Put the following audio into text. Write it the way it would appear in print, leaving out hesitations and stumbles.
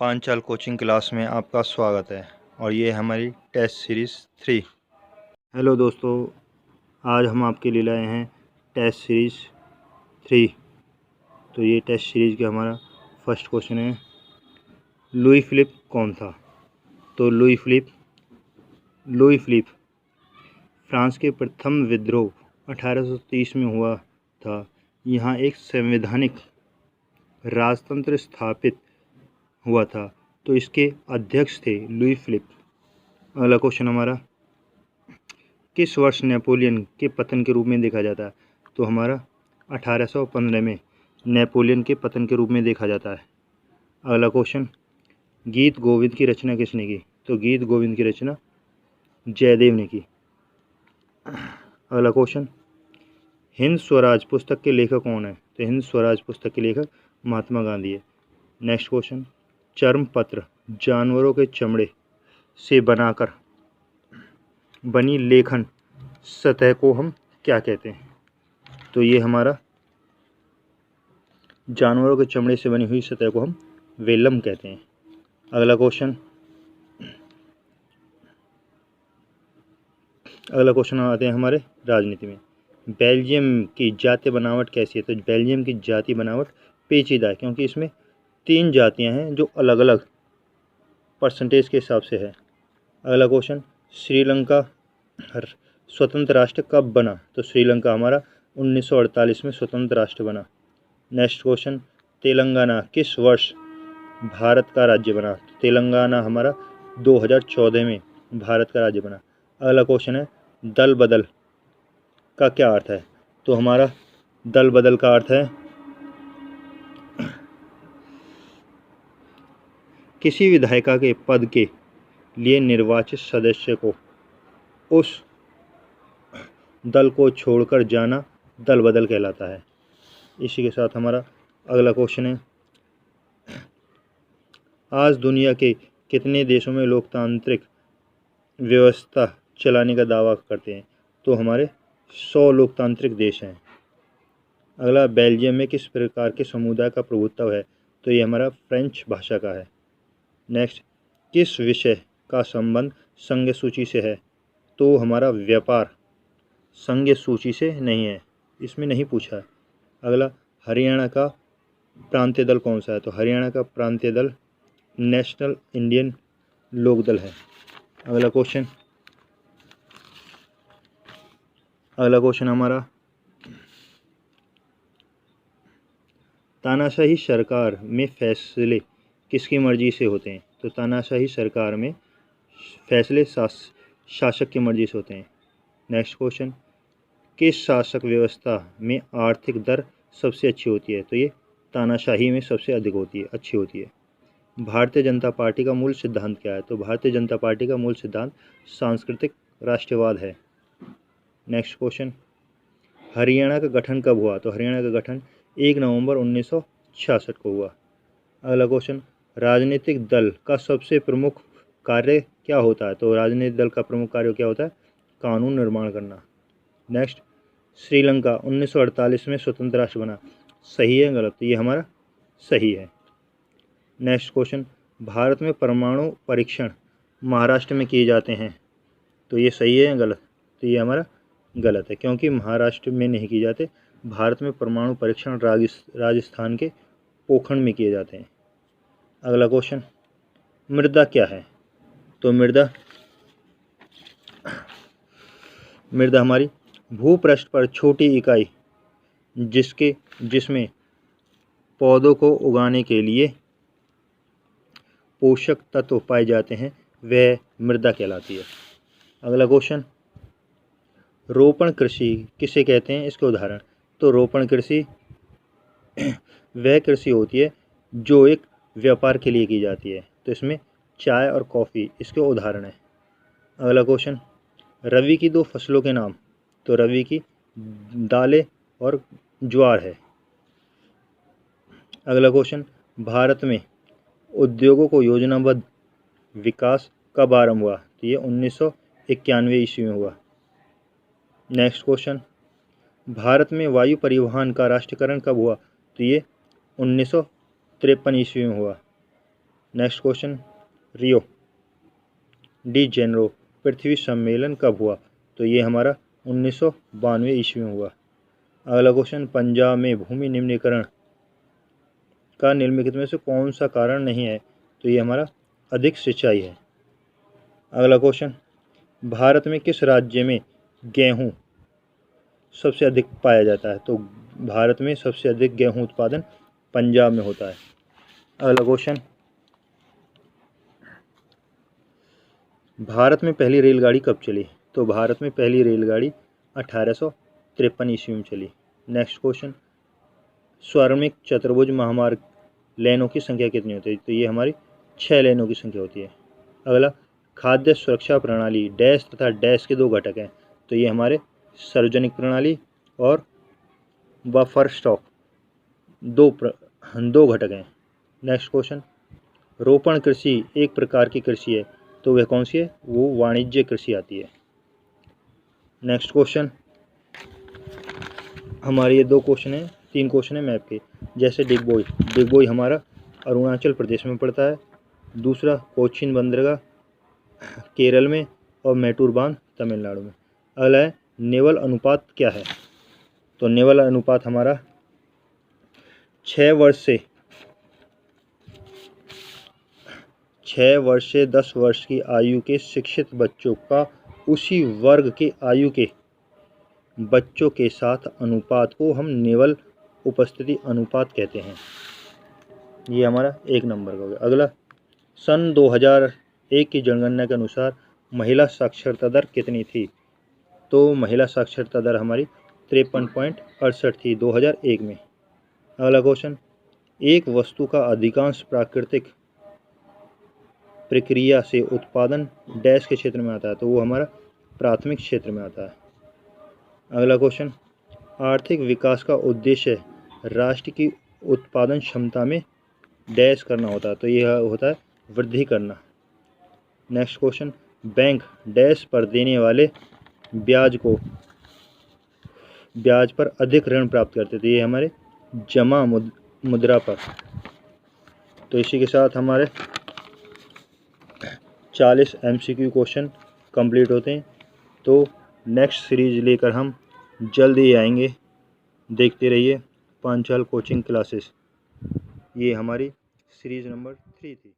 Panchal coaching class में आपका स्वागत है और ये हमारी टेस्ट सीरीज़ 3। हेलो दोस्तों, आज हम आपके लिए लाए हैं टेस्ट सीरीज़ 3। तो ये टेस्ट सीरीज़ का हमारा फर्स्ट क्वेश्चन है, लुई फिलिप कौन था? तो लुई फिलिप फ्रांस के प्रथम विद्रोह 1830 में हुआ था। यहाँ एक संवैधानिक राजतंत्र स्थापित हुआ था, तो इसके अध्यक्ष थे लुई फिलिप। अगला क्वेश्चन हमारा, किस वर्ष नेपोलियन के पतन के रूप में देखा जाता है? तो हमारा 1815 में नेपोलियन के पतन के रूप में देखा जाता है। अगला क्वेश्चन, गीत गोविंद की रचना किसने की? तो गीत गोविंद की रचना जयदेव ने की। अगला क्वेश्चन, हिंद स्वराज पुस्तक के लेखक कौन है? तो हिंद स्वराज पुस्तक के लेखक महात्मा गांधी है। नेक्स्ट क्वेश्चन, चर्म पत्र जानवरों के चमड़े से बनाकर बनी लेखन सतह को हम क्या कहते हैं? तो ये हमारा जानवरों के चमड़े से बनी हुई सतह को हम वेलम कहते हैं। अगला क्वेश्चन आते हैं हमारे राजनीति में। बेल्जियम की जातीय बनावट कैसी है? तो बेल्जियम की जातीय बनावट पेचीदा है, क्योंकि इसमें 3 जातियां हैं जो अलग अलग परसेंटेज के हिसाब से है। अगला क्वेश्चन, श्रीलंका स्वतंत्र राष्ट्र कब बना? तो श्रीलंका हमारा 1948 में स्वतंत्र राष्ट्र बना। नेक्स्ट क्वेश्चन, तेलंगाना किस वर्ष भारत का राज्य बना? तो तेलंगाना हमारा 2014 में भारत का राज्य बना। अगला क्वेश्चन है, दल बदल का क्या अर्थ है? तो हमारा दल बदल का अर्थ है किसी विधायिका के पद के लिए निर्वाचित सदस्य को उस दल को छोड़कर जाना दल बदल कहलाता है। इसी के साथ हमारा अगला क्वेश्चन है, आज दुनिया के कितने देशों में लोकतांत्रिक व्यवस्था चलाने का दावा करते हैं? तो हमारे 100 लोकतांत्रिक देश हैं। अगला, बेल्जियम में किस प्रकार के समुदाय का प्रभुत्व है? तो ये हमारा फ्रेंच भाषा का है। नेक्स्ट, किस विषय का संबंध संघ सूची से है? तो हमारा व्यापार संघ सूची से नहीं है, इसमें नहीं पूछा है। अगला, हरियाणा का प्रांतीय दल कौन सा है? तो हरियाणा का प्रांतीय दल नेशनल इंडियन लोकदल है। अगला क्वेश्चन हमारा, तानाशाही सरकार में फैसले किसकी मर्जी से होते हैं? तो तानाशाही सरकार में फैसले शासक की मर्जी से होते हैं। नेक्स्ट क्वेश्चन, किस शासक व्यवस्था में आर्थिक दर सबसे अच्छी होती है? तो ये तानाशाही में सबसे अधिक अच्छी होती है। भारतीय जनता पार्टी का मूल सिद्धांत क्या है? तो भारतीय जनता पार्टी का मूल सिद्धांत सांस्कृतिक राष्ट्रवाद है। नेक्स्ट क्वेश्चन, हरियाणा का गठन कब हुआ? तो हरियाणा का गठन 1 नवंबर 1966 को हुआ। अगला क्वेश्चन, राजनीतिक दल का सबसे प्रमुख कार्य क्या होता है? तो राजनीतिक दल का प्रमुख कार्य क्या होता है? कानून निर्माण करना। नेक्स्ट, श्रीलंका 1948 में स्वतंत्र राष्ट्र बना, सही है गलत? तो ये हमारा सही है। नेक्स्ट क्वेश्चन, भारत में परमाणु परीक्षण महाराष्ट्र में किए जाते हैं, तो ये सही है गलत? तो ये हमारा गलत है, क्योंकि महाराष्ट्र में नहीं किए जाते। भारत में परमाणु परीक्षण राजस्थान के पोखरण में किए जाते हैं। अगला क्वेश्चन, मृदा क्या है? तो मृदा हमारी भूपृष्ठ पर छोटी इकाई जिसमें पौधों को उगाने के लिए पोषक तत्व पाए जाते हैं, वह मृदा कहलाती है। अगला क्वेश्चन, रोपण कृषि किसे कहते हैं? इसके उदाहरण। तो रोपण कृषि वह कृषि होती है जो एक व्यापार के लिए की जाती है, तो इसमें चाय और कॉफ़ी इसके उदाहरण है। अगला क्वेश्चन, रबी की 2 फसलों के नाम। तो रबी की दालें और ज्वार है। अगला क्वेश्चन, भारत में उद्योगों को योजनाबद्ध विकास कब आरंभ हुआ? तो ये 1991 ईस्वी में हुआ। नेक्स्ट क्वेश्चन, भारत में वायु परिवहन का राष्ट्रीयकरण कब हुआ? तो ये 1953 ईस्वी में हुआ। Next question, Rio de Janeiro पृथ्वी सम्मेलन कब हुआ? तो ये हमारा 1992 ईस्वी में हुआ। अगला क्वेश्चन, पंजाब में भूमि निम्नीकरण का निम्नलिखित में से कौन सा कारण नहीं है? तो ये हमारा अधिक सिंचाई है। अगला क्वेश्चन, भारत में किस राज्य में गेहूँ सबसे अधिक पाया जाता है? तो भारत में सबसे अधिक गेहूँ उत्पादन पंजाब में होता है। अगला क्वेश्चन, भारत में पहली रेलगाड़ी कब चली? तो भारत में पहली रेलगाड़ी 1853 ईस्वी में चली। नेक्स्ट क्वेश्चन, स्वर्णिम चतुर्भुज महामार्ग लेनों की संख्या कितनी होती है? तो ये हमारी 6 लेनों की संख्या होती है। अगला, खाद्य सुरक्षा प्रणाली डैश तथा डैश के 2 घटक हैं। तो ये हमारे सार्वजनिक प्रणाली और बफर स्टॉक दो घटक हैं। नेक्स्ट क्वेश्चन, रोपण कृषि एक प्रकार की कृषि है, तो वह कौन सी है? वो वाणिज्य कृषि आती है। नेक्स्ट क्वेश्चन, हमारे ये 2 क्वेश्चन हैं, 3 क्वेश्चन है मैप के। जैसे डिगबोई हमारा अरुणाचल प्रदेश में पड़ता है। दूसरा, कोचीन बंदरगाह केरल में और मैटूर बांध तमिलनाडु में। अगला है, नेवल अनुपात क्या है? तो नेवल अनुपात हमारा 6 वर्ष से 10 वर्ष की आयु के शिक्षित बच्चों का उसी वर्ग के आयु के बच्चों के साथ अनुपात को हम नेवल उपस्थिति अनुपात कहते हैं। ये हमारा 1 नंबर का हो गया। अगला, सन 2001 की जनगणना के अनुसार महिला साक्षरता दर कितनी थी? तो महिला साक्षरता दर हमारी 53.68 थी 2001 में। अगला क्वेश्चन, एक वस्तु का अधिकांश प्राकृतिक प्रक्रिया से उत्पादन डैश के क्षेत्र में आता है? तो वो हमारा प्राथमिक क्षेत्र में आता है। अगला क्वेश्चन, आर्थिक विकास का उद्देश्य राष्ट्र की उत्पादन क्षमता में डैश करना होता है? तो यह होता है वृद्धि करना। नेक्स्ट क्वेश्चन, बैंक डैश पर देने वाले ब्याज पर अधिक ऋण प्राप्त करते थे? ये हमारे जमा मुद्रा पर। तो इसी के साथ हमारे 40 MCQ क्वेश्चन कंप्लीट होते हैं। तो नेक्स्ट सीरीज लेकर हम जल्द ही आएंगे। देखते रहिए पांचाल कोचिंग क्लासेस। ये हमारी सीरीज़ नंबर 3 थी।